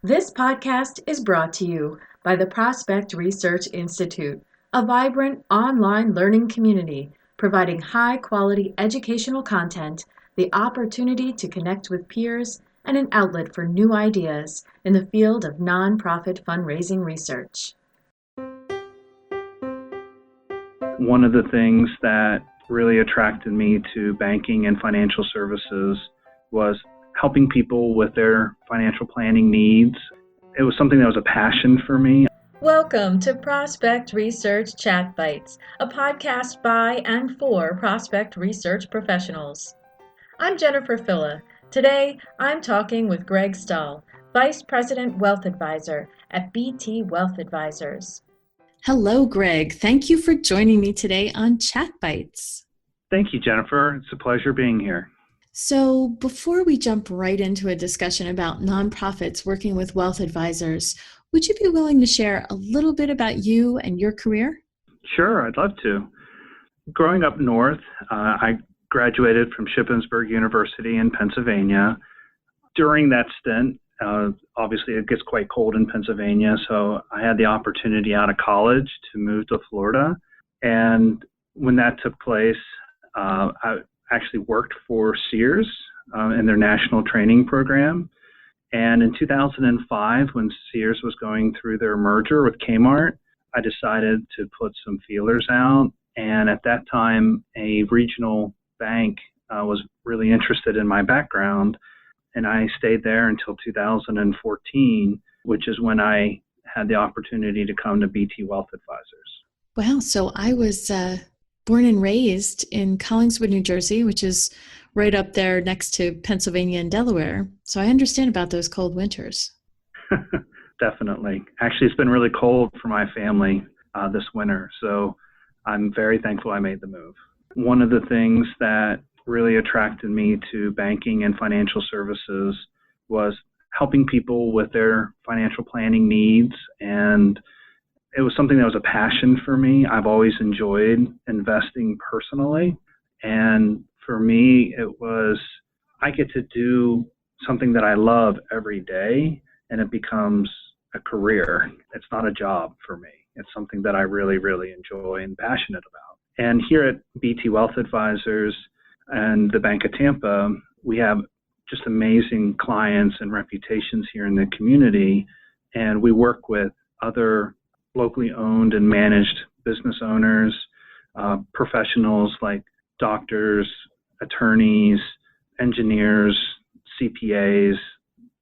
This podcast is brought to you by the Prospect Research Institute, a vibrant online learning community providing high-quality educational content, the opportunity to connect with peers, and an outlet for new ideas in the field of nonprofit fundraising research. One of the things that really attracted me to banking and financial services was helping people with their financial planning needs. It was something that was a passion for me. Welcome to Prospect Research Chat Bites, a podcast by and for prospect research professionals. I'm Jennifer Filla. Today, I'm talking with Greg Stahl, Vice President Wealth Advisor at BT Wealth Advisors. Hello, Greg. Thank you for joining me today on Chat Bites. Thank you, Jennifer. It's a pleasure being here. So before we jump right into a discussion about nonprofits working with wealth advisors, would you be willing to share a little bit about you and your career? Sure, I'd love to. Growing up north, I graduated from Shippensburg University in Pennsylvania. During that stint, obviously it gets quite cold in Pennsylvania, so I had the opportunity out of college to move to Florida. And when that took place, I actually worked for Sears in their national training program. And in 2005, when Sears was going through their merger with Kmart, I decided to put some feelers out. And at that time, a regional bank was really interested in my background. And I stayed there until 2014, which is when I had the opportunity to come to BT Wealth Advisors. Wow. So I was born and raised in Collingswood, New Jersey, which is right up there next to Pennsylvania and Delaware. So I understand about those cold winters. Definitely. Actually, it's been really cold for my family this winter. So I'm very thankful I made the move. One of the things that really attracted me to banking and financial services was helping people with their financial planning needs, and it was something that was a passion for me. I've always enjoyed investing personally, and for me it was, I get to do something that I love every day, and it becomes a career. It's not a job for me. It's something that I really, really enjoy and passionate about. And here at BT Wealth Advisors and the Bank of Tampa, we have just amazing clients and reputations here in the community. And we work with other locally owned and managed business owners, professionals like doctors, attorneys, engineers, CPAs.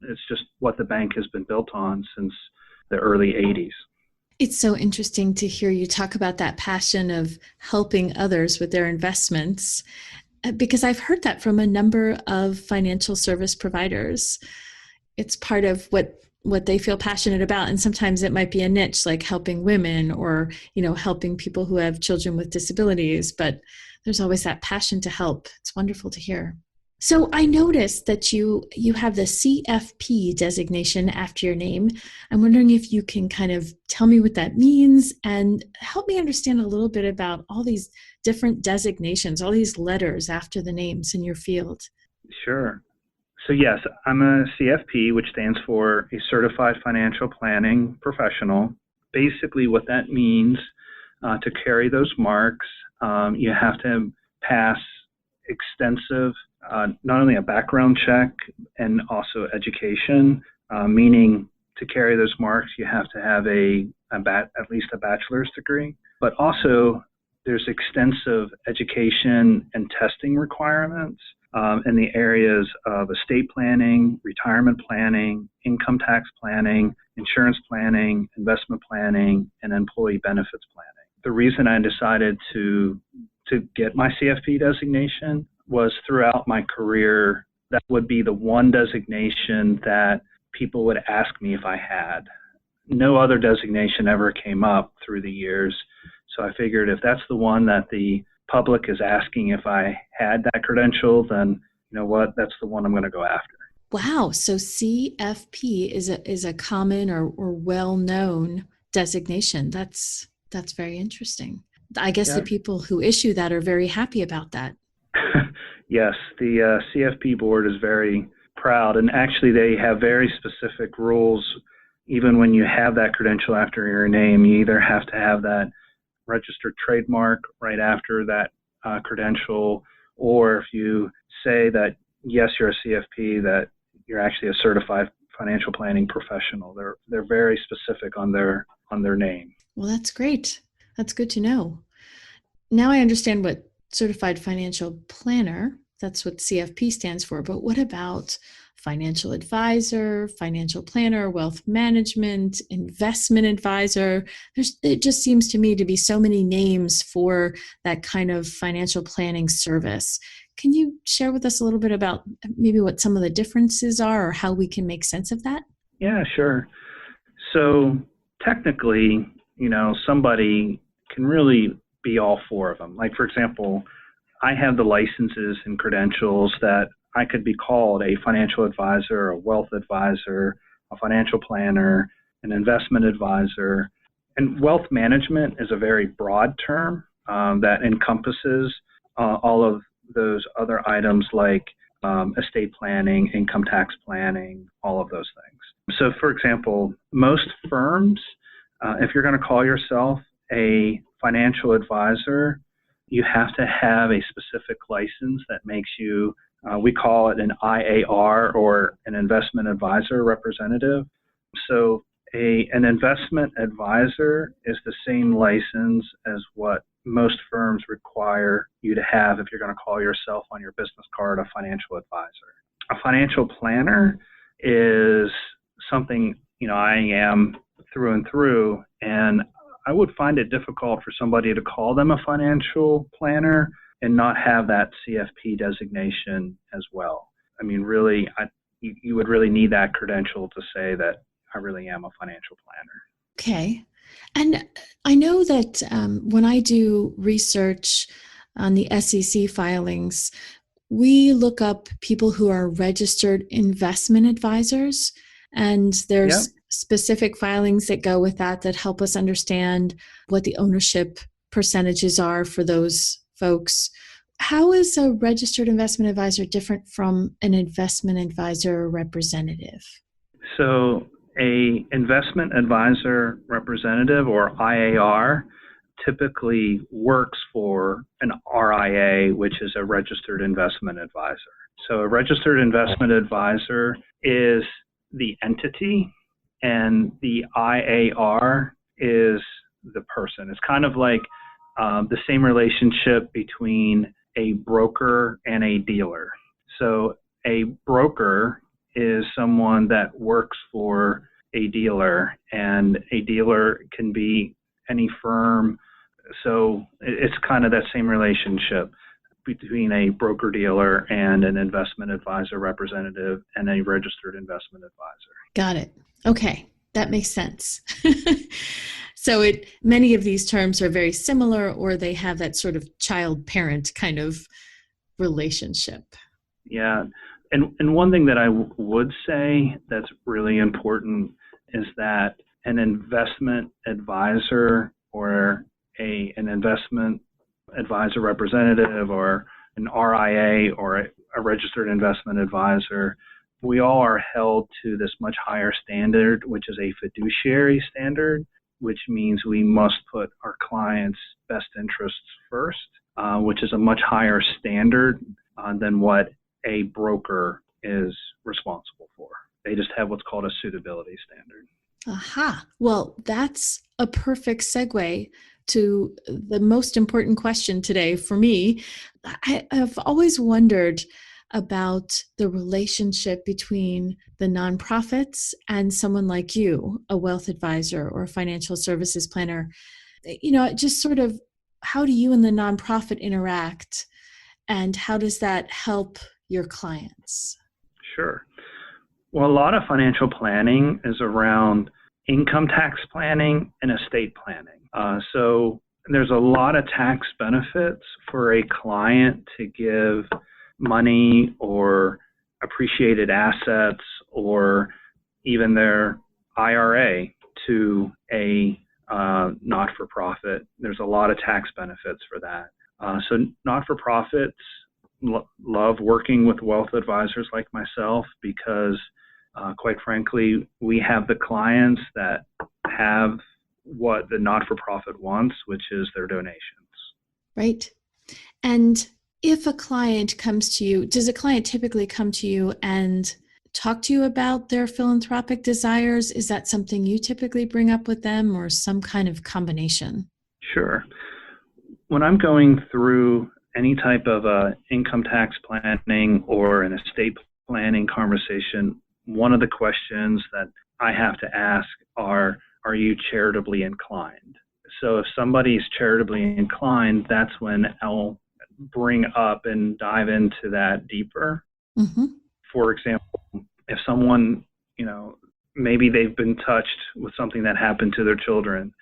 It's just what the bank has been built on since the early 80s. It's so interesting to hear you talk about that passion of helping others with their investments, because I've heard that from a number of financial service providers. It's part of what they feel passionate about. And sometimes it might be a niche like helping women or, helping people who have children with disabilities, but there's always that passion to help. It's wonderful to hear. So I noticed that you have the CFP designation after your name. I'm wondering if you can kind of tell me what that means and help me understand a little bit about all these different designations, all these letters after the names in your field. Sure. So yes, I'm a CFP, which stands for a Certified Financial Planning Professional. Basically what that means, to carry those marks, you have to pass extensive, not only a background check and also education, meaning to carry those marks, you have to have at least a bachelor's degree, but also there's extensive education and testing requirements in the areas of estate planning, retirement planning, income tax planning, insurance planning, investment planning, and employee benefits planning. The reason I decided to get my CFP designation was throughout my career, that would be the one designation that people would ask me if I had. No other designation ever came up through the years. So I figured if that's the one that the public is asking if I had that credential, then you know what, that's the one I'm going to go after. Wow. So CFP is a common or well-known designation. That's very interesting. I guess the people who issue that are very happy about that. Yes, the CFP board is very proud. And actually, they have very specific rules. Even when you have that credential after your name, you either have to have that registered trademark right after that credential, or if you say that, yes, you're a CFP, that you're actually a certified financial planning professional. They're very specific on their name. Well, that's great. That's good to know. Now I understand what certified financial planner, that's what CFP stands for, but what about financial advisor, financial planner, wealth management, investment advisor? It just seems to me to be so many names for that kind of financial planning service. Can you share with us a little bit about maybe what some of the differences are or how we can make sense of that? Yeah, sure. So technically, somebody can really be all four of them. Like, for example, I have the licenses and credentials that I could be called a financial advisor, a wealth advisor, a financial planner, an investment advisor. And wealth management is a very broad term that encompasses all of those other items like estate planning, income tax planning, all of those things. So, for example, most firms, if you're going to call yourself a financial advisor, you have to have a specific license that makes you, we call it an IAR, or an investment advisor representative. So an investment advisor is the same license as what most firms require you to have if you're going to call yourself on your business card a financial advisor. A financial planner is something, I am through and through, and I would find it difficult for somebody to call them a financial planner and not have that CFP designation as well. I mean, really, you would really need that credential to say that I really am a financial planner. Okay. And I know that when I do research on the SEC filings, we look up people who are registered investment advisors, and there's specific filings that go with that help us understand what the ownership percentages are for those folks. How is a registered investment advisor different from an investment advisor representative? So a investment advisor representative, or IAR, typically works for an RIA, which is a registered investment advisor. So a registered investment advisor is the entity, and the IAR is the person. It's kind of like the same relationship between a broker and a dealer. So a broker is someone that works for a dealer, and a dealer can be any firm. So it's kind of that same relationship between a broker-dealer and an investment advisor representative and a registered investment advisor. Got it. Okay, that makes sense. So many of these terms are very similar, or they have that sort of child-parent kind of relationship. Yeah, and one thing that I would say that's really important is that an investment advisor, or an investment advisor representative, or an RIA, or a registered investment advisor, we all are held to this much higher standard, which is a fiduciary standard, which means we must put our clients' best interests first, which is a much higher standard than what a broker is responsible for. They just have what's called a suitability standard. Aha. Well, that's a perfect segue to the most important question today for me. I've always wondered about the relationship between the nonprofits and someone like you, a wealth advisor or a financial services planner. Just sort of, how do you and the nonprofit interact, and how does that help your clients? Sure. Well, a lot of financial planning is around income tax planning and estate planning. So there's a lot of tax benefits for a client to give money or appreciated assets or even their IRA to a not-for-profit. There's a lot of tax benefits for that. So not-for-profits love working with wealth advisors like myself because, quite frankly, we have the clients that have what the not-for-profit wants, which is their donations. Right. And if a client comes to you, does a client typically come to you and talk to you about their philanthropic desires? Is that something you typically bring up with them, or some kind of combination? Sure. When I'm going through any type of income tax planning or an estate planning conversation, one of the questions that I have to ask are you charitably inclined? So if somebody's charitably inclined, that's when I'll bring up and dive into that deeper. Mm-hmm. For example, if someone, maybe they've been touched with something that happened to their children.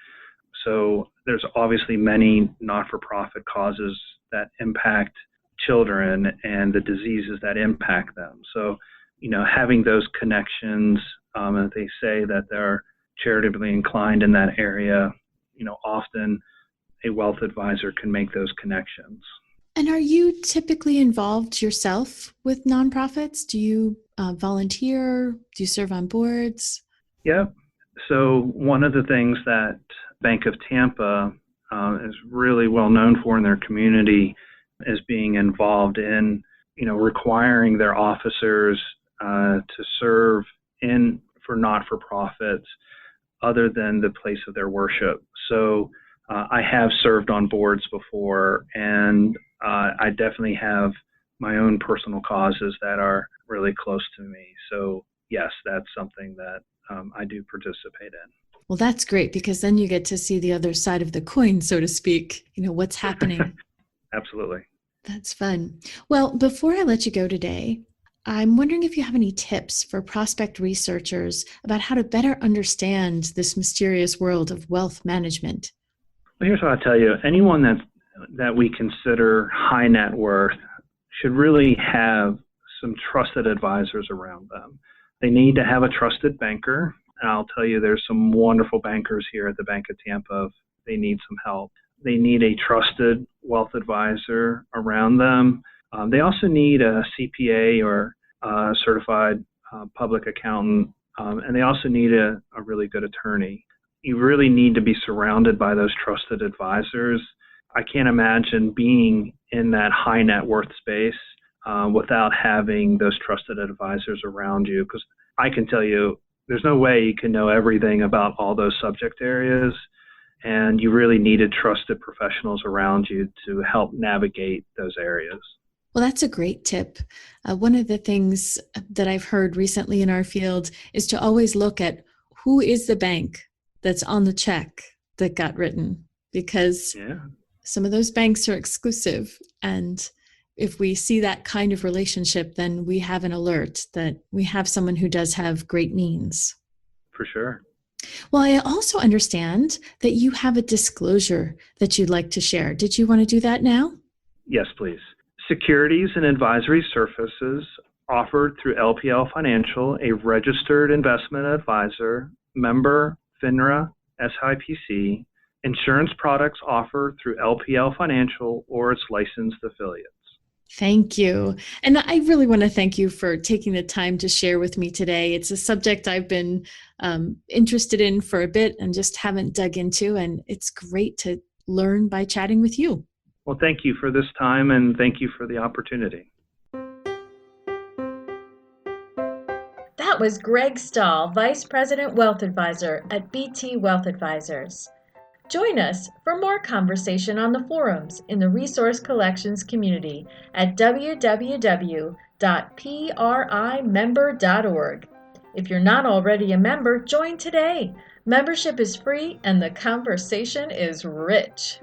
So there's obviously many not-for-profit causes that impact children and the diseases that impact them. So, having those connections, if they say that they're charitably inclined in that area, often a wealth advisor can make those connections. And are you typically involved yourself with nonprofits? Do you volunteer? Do you serve on boards? Yeah. So one of the things that Bank of Tampa is really well known for in their community is being involved in, requiring their officers to serve for not-for-profits other than the place of their worship. So I have served on boards before, and I definitely have my own personal causes that are really close to me. So yes, that's something that I do participate in. Well, that's great, because then you get to see the other side of the coin, so to speak, what's happening. Absolutely. That's fun. Well, before I let you go today, I'm wondering if you have any tips for prospect researchers about how to better understand this mysterious world of wealth management. Well, here's what I'll tell you. Anyone that we consider high net worth should really have some trusted advisors around them. They need to have a trusted banker. And I'll tell you, there's some wonderful bankers here at the Bank of Tampa if they need some help. They need a trusted wealth advisor around them. They also need a CPA or a certified public accountant, and they also need a really good attorney. You really need to be surrounded by those trusted advisors. I can't imagine being in that high net worth space without having those trusted advisors around you, because I can tell you there's no way you can know everything about all those subject areas, and you really needed trusted professionals around you to help navigate those areas. Well, that's a great tip. One of the things that I've heard recently in our field is to always look at who is the bank that's on the check that got written, because some of those banks are exclusive. And if we see that kind of relationship, then we have an alert that we have someone who does have great means. For sure. Well, I also understand that you have a disclosure that you'd like to share. Did you want to do that now? Yes, please. Securities and advisory services offered through LPL Financial, a registered investment advisor, member FINRA, SIPC. Insurance products offered through LPL Financial or its licensed affiliates. Thank you. And I really want to thank you for taking the time to share with me today. It's a subject I've been interested in for a bit and just haven't dug into, and it's great to learn by chatting with you. Well, thank you for this time, and thank you for the opportunity. That was Greg Stahl, Vice President Wealth Advisor at BT Wealth Advisors. Join us for more conversation on the forums in the Resource Collections community at www.primember.org. If you're not already a member, join today. Membership is free and the conversation is rich.